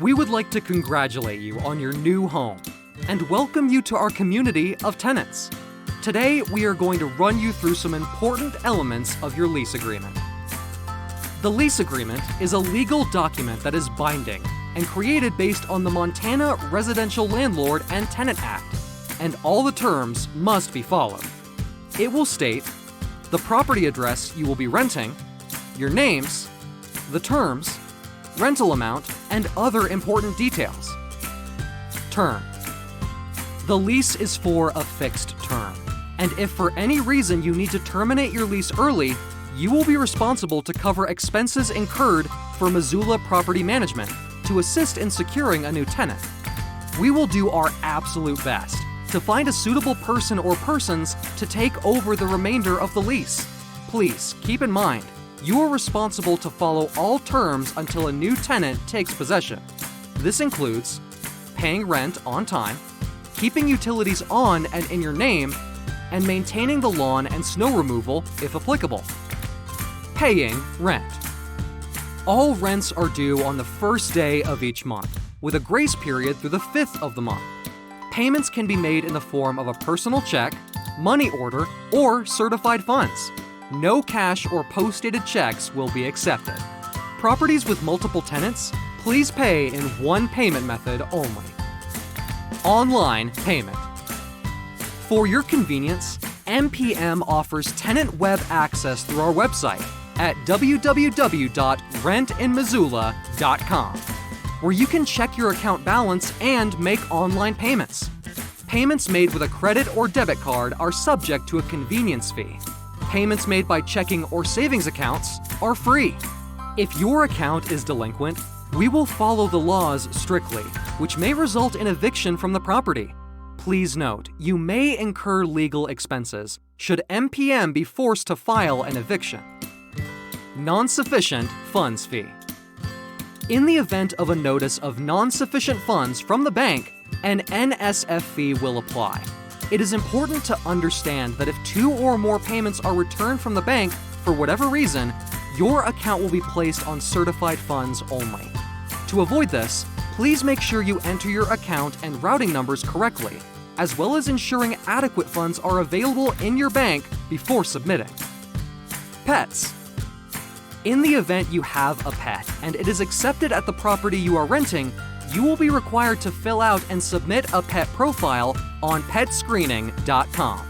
We would like to congratulate you on your new home and welcome you to our community of tenants. Today, we are going to run you through some important elements of your lease agreement. The lease agreement is a legal document that is binding and created based on the Montana Residential Landlord and Tenant Act, and all the terms must be followed. It will state the property address you will be renting, your names, the terms, rental amount, and other important details. Term. The lease is for a fixed term, and if for any reason you need to terminate your lease early, you will be responsible to cover expenses incurred for Missoula Property Management to assist in securing a new tenant. We will do our absolute best to find a suitable person or persons to take over the remainder of the lease. Please keep in mind, you are responsible to follow all terms until a new tenant takes possession. This includes paying rent on time, keeping utilities on and in your name, and maintaining the lawn and snow removal if applicable. Paying rent. All rents are due on the first day of each month, with a grace period through the 5th of the month. Payments can be made in the form of a personal check, money order, or certified funds. No cash or post-dated checks will be accepted. Properties with multiple tenants, please pay in one payment method only. Online payment. For your convenience, MPM offers tenant web access through our website at www.rentinmissoula.com, where you can check your account balance and make online payments. Payments made with a credit or debit card are subject to a convenience fee. Payments made by checking or savings accounts are free. If your account is delinquent, we will follow the laws strictly, which may result in eviction from the property. Please note, you may incur legal expenses should MPM be forced to file an eviction. Non-sufficient funds fee. In the event of a notice of non-sufficient funds from the bank, an NSF fee will apply. It is important to understand that if 2 or more payments are returned from the bank for whatever reason, your account will be placed on certified funds only. To avoid this, please make sure you enter your account and routing numbers correctly, as well as ensuring adequate funds are available in your bank before submitting. Pets. In the event you have a pet and it is accepted at the property you are renting, you will be required to fill out and submit a pet profile on petscreening.com.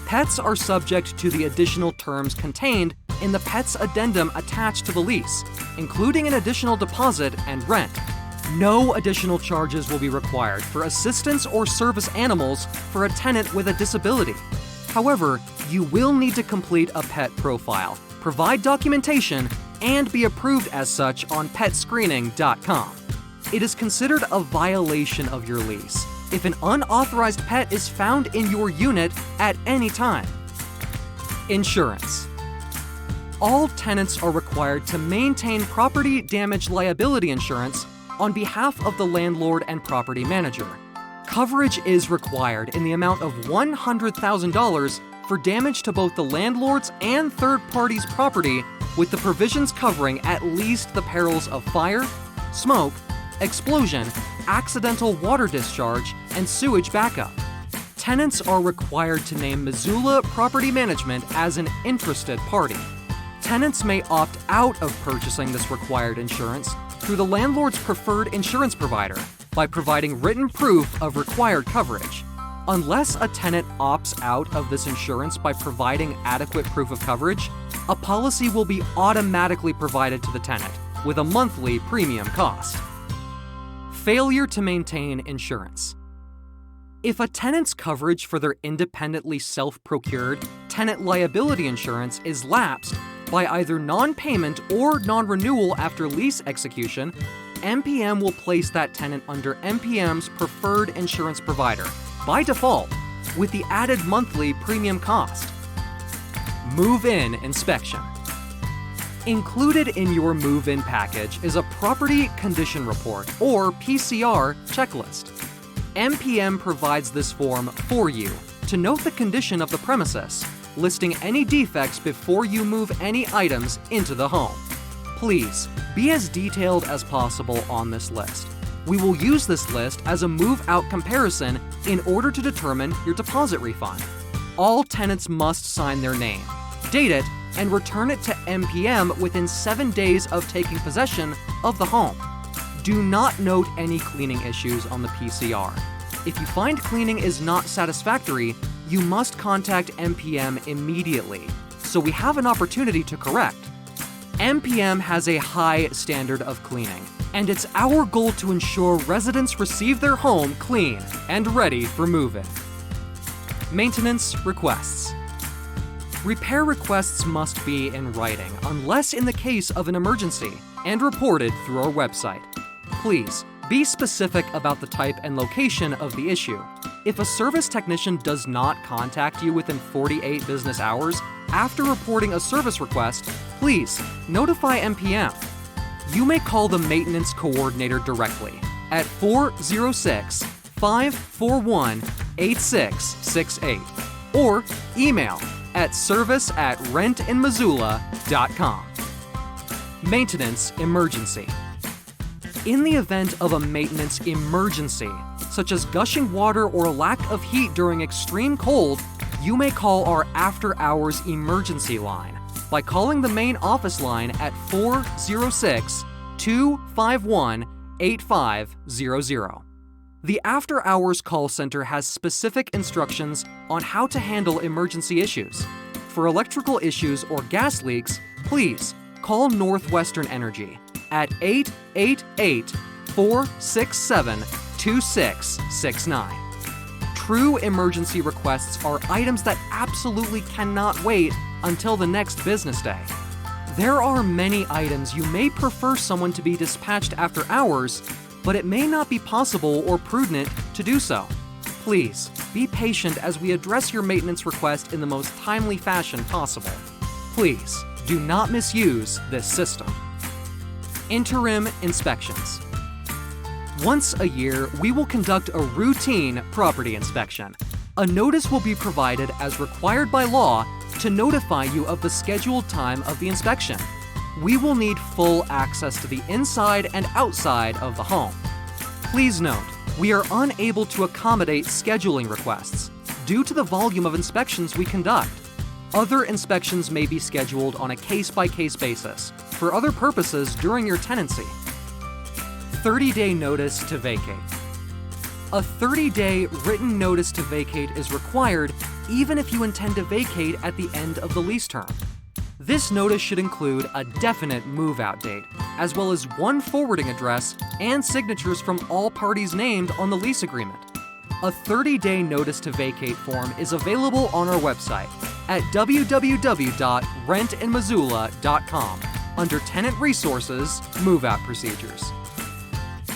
Pets are subject to the additional terms contained in the pet's addendum attached to the lease, including an additional deposit and rent. No additional charges will be required for assistance or service animals for a tenant with a disability. However, you will need to complete a pet profile, provide documentation, and be approved as such on petscreening.com. It is considered a violation of your lease if an unauthorized pet is found in your unit at any time. Insurance. All tenants are required to maintain property damage liability insurance on behalf of the landlord and property manager. Coverage is required in the amount of $100,000 for damage to both the landlord's and third party's property, with the provisions covering at least the perils of fire, smoke, explosion, accidental water discharge, and sewage backup. Tenants are required to name Missoula Property Management as an interested party. Tenants may opt out of purchasing this required insurance through the landlord's preferred insurance provider by providing written proof of required coverage. Unless a tenant opts out of this insurance by providing adequate proof of coverage, a policy will be automatically provided to the tenant with a monthly premium cost. Failure to maintain insurance. If a tenant's coverage for their independently self-procured tenant liability insurance is lapsed by either non-payment or non-renewal after lease execution, MPM will place that tenant under MPM's preferred insurance provider, by default, with the added monthly premium cost. Move-in inspection. Included in your move-in package is a Property Condition Report, or PCR, checklist. MPM provides this form for you to note the condition of the premises, listing any defects before you move any items into the home. Please be as detailed as possible on this list. We will use this list as a move-out comparison in order to determine your deposit refund. All tenants must sign their name, date it, and return it to MPM within 7 days of taking possession of the home. Do not note any cleaning issues on the PCR. If you find cleaning is not satisfactory, you must contact MPM immediately, so we have an opportunity to correct. MPM has a high standard of cleaning, and it's our goal to ensure residents receive their home clean and ready for move-in. Maintenance requests. Repair requests must be in writing, unless in the case of an emergency, and reported through our website. Please, be specific about the type and location of the issue. If a service technician does not contact you within 48 business hours after reporting a service request, please notify MPM. You may call the maintenance coordinator directly at 406-541-8668 or email at service@rentinmissoula.com. Maintenance emergency. In the event of a maintenance emergency, such as gushing water or a lack of heat during extreme cold, you may call our after-hours emergency line by calling the main office line at 406-251-8500. The after-hours call center has specific instructions on how to handle emergency issues. For electrical issues or gas leaks, please call Northwestern Energy at 888-467-2669. True emergency requests are items that absolutely cannot wait until the next business day. There are many items you may prefer someone to be dispatched after hours, but it may not be possible or prudent to do so. Please, be patient as we address your maintenance request in the most timely fashion possible. Please, do not misuse this system. Interim inspections. Once a year, we will conduct a routine property inspection. A notice will be provided as required by law to notify you of the scheduled time of the inspection. We will need full access to the inside and outside of the home. Please note, we are unable to accommodate scheduling requests due to the volume of inspections we conduct. Other inspections may be scheduled on a case-by-case basis for other purposes during your tenancy. 30-day notice to vacate. A 30-day written notice to vacate is required even if you intend to vacate at the end of the lease term. This notice should include a definite move-out date, as well as one forwarding address and signatures from all parties named on the lease agreement. A 30-day notice to vacate form is available on our website at www.rentinmissoula.com under Tenant Resources, Move-Out Procedures.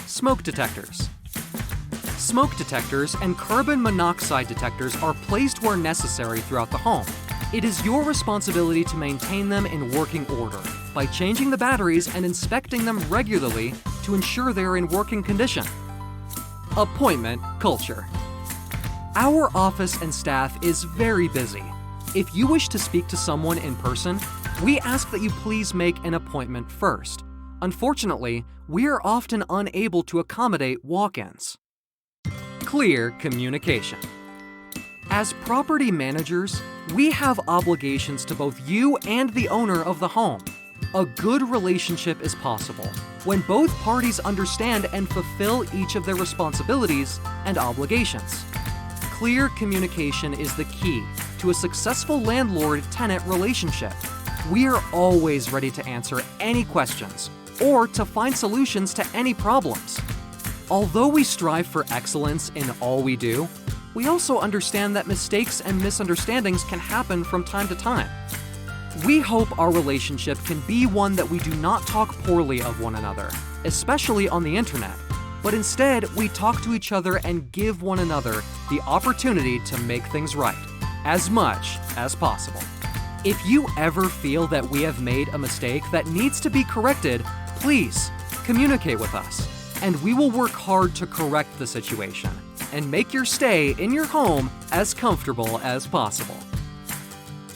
Smoke detectors. Smoke detectors and carbon monoxide detectors are placed where necessary throughout the home. It is your responsibility to maintain them in working order by changing the batteries and inspecting them regularly to ensure they are in working condition. Appointment culture. Our office and staff is very busy. If you wish to speak to someone in person, we ask that you please make an appointment first. Unfortunately, we are often unable to accommodate walk-ins. Clear communication. As property managers, we have obligations to both you and the owner of the home. A good relationship is possible when both parties understand and fulfill each of their responsibilities and obligations. Clear communication is the key to a successful landlord-tenant relationship. We are always ready to answer any questions or to find solutions to any problems. Although we strive for excellence in all we do, we also understand that mistakes and misunderstandings can happen from time to time. We hope our relationship can be one that we do not talk poorly of one another, especially on the internet, but instead we talk to each other and give one another the opportunity to make things right, as much as possible. If you ever feel that we have made a mistake that needs to be corrected, please communicate with us, and we will work hard to correct the situation and make your stay in your home as comfortable as possible.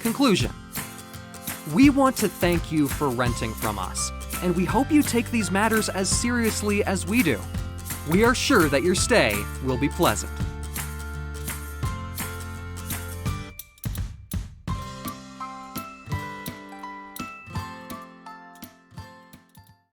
Conclusion. We want to thank you for renting from us, and we hope you take these matters as seriously as we do. We are sure that your stay will be pleasant.